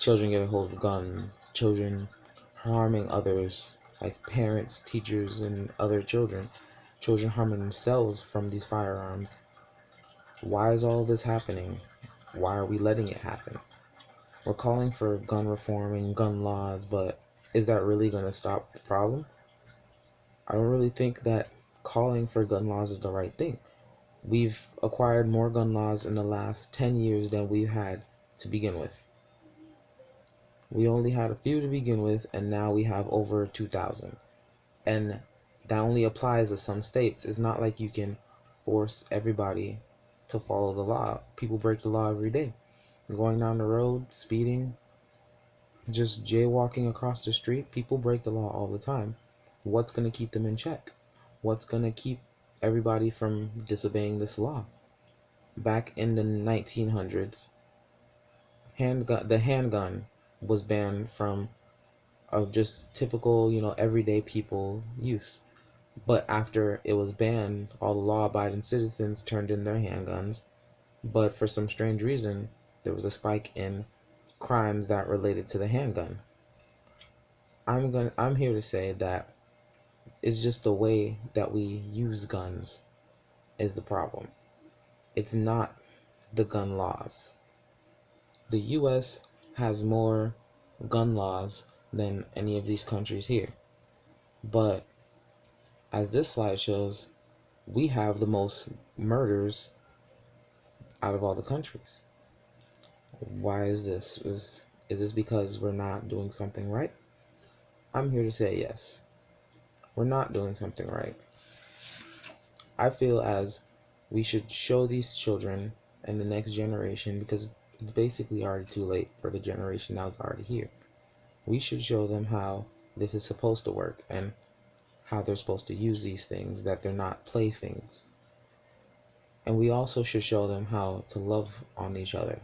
children get a hold of guns, children harming others, like parents, teachers, and other children, children harming themselves from these firearms. Why is all this happening? Why are we letting it happen? We're calling for gun reform and gun laws, but is that really going to stop the problem? I don't really think that calling for gun laws is the right thing. We've acquired more gun laws in the last 10 years than we had to begin with. We only had a few to begin with, and now we have over 2,000. And that only applies to some states. It's not like you can force everybody to follow the law. People break the law every day. Going down the road, speeding, just jaywalking across the street, people break the law all the time. What's going to keep them in check? What's going to keep everybody from disobeying this law? Back in the 1900s, the handgun was banned from of just typical, everyday people use. But after it was banned, all the law-abiding citizens turned in their handguns. But for some strange reason, there was a spike in crimes that related to the handgun. I'm here to say that it's just the way that we use guns is the problem. It's not the gun laws. The US has more gun laws than any of these countries here. But as this slide shows, we have the most murders out of all the countries. Why is this? Is this because we're not doing something right? I'm here to say yes. We're not doing something right. I feel as we should show these children and the next generation, because it's basically already too late for the generation now is already here. We should show them how this is supposed to work and how they're supposed to use these things, that they're not playthings. And we also should show them how to love on each other.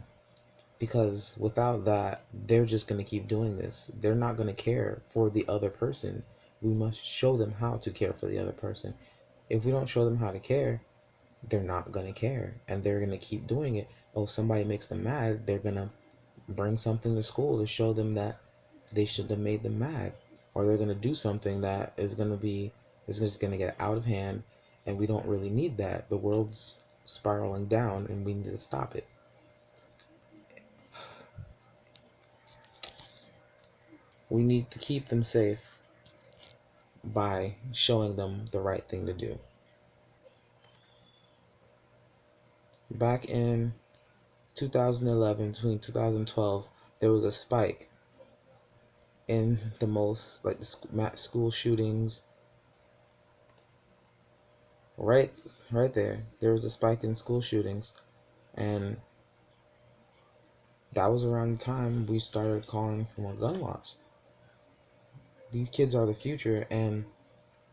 Because without that, they're just going to keep doing this. They're not going to care for the other person. We must show them how to care for the other person. If we don't show them how to care, they're not going to care. And they're going to keep doing it. Oh, somebody makes them mad, they're going to bring something to school to show them that they should have made them mad. Or they're going to do something that is just going to get out of hand. And we don't really need that. The world's spiraling down and we need to stop it. We need to keep them safe by showing them the right thing to do. Back in 2011, between 2012, there was a spike in the most, like, the school shootings. Right there. There was a spike in school shootings, and that was around the time we started calling for more gun laws. These kids are the future, and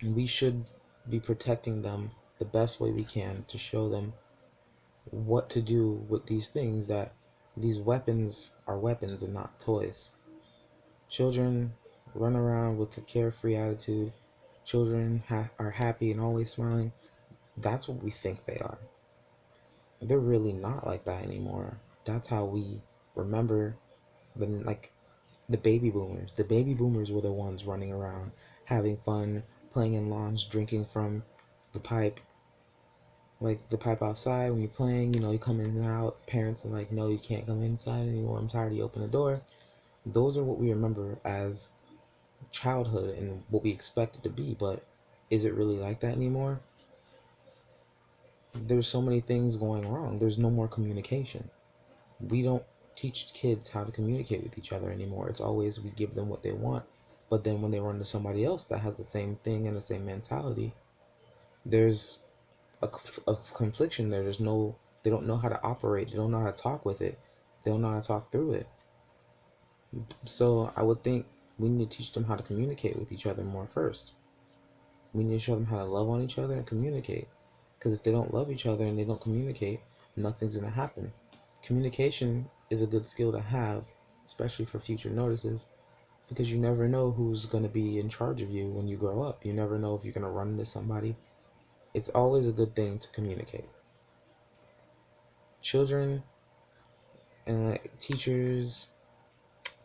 we should be protecting them the best way we can to show them what to do with these things, that these weapons are weapons and not toys. Children run around with a carefree attitude. Children are happy and always smiling. That's what we think they are. They're really not like that anymore. That's how we remember the baby boomers. The baby boomers were the ones running around, having fun, playing in lawns, drinking from the pipe, like the pipe outside when you're playing. You come in and out. Parents are like, no, you can't come inside anymore. I'm tired of you open the door. Those are what we remember as childhood and what we expect it to be. But is it really like that anymore? There's so many things going wrong. There's no more communication. We don't teach kids how to communicate with each other anymore. It's always we give them what they want, but then when they run to somebody else that has the same thing and the same mentality, there's a confliction there. They don't know how to operate. They don't know how to talk with it. They don't know how to talk through it. So I would think we need to teach them how to communicate with each other more first. We need to show them how to love on each other and communicate. Because if they don't love each other and they don't communicate, nothing's going to happen. Communication is a good skill to have, especially for future notices, because you never know who's going to be in charge of you when you grow up. You never know if you're going to run into somebody. It's always a good thing to communicate. Children and teachers,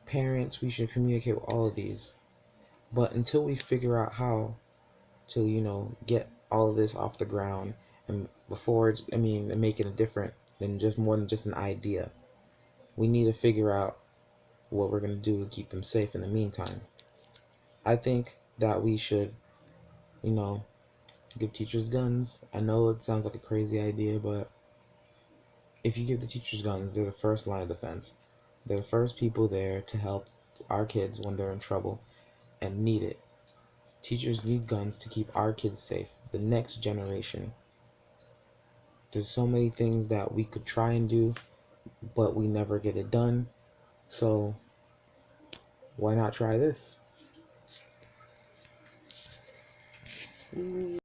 Parents, we should communicate with all of these. But until we figure out how to, get all of this off the ground, and and make it a different than just more than just an idea, we need to figure out what we're going to do to keep them safe in the meantime. I think that we should, you know, give teachers guns. I know it sounds like a crazy idea, but if you give the teachers guns, they're the first line of defense. They're the first people there to help our kids when they're in trouble and need it. Teachers need guns to keep our kids safe, the next generation. There's so many things that we could try and do, but we never get it done. So why not try this?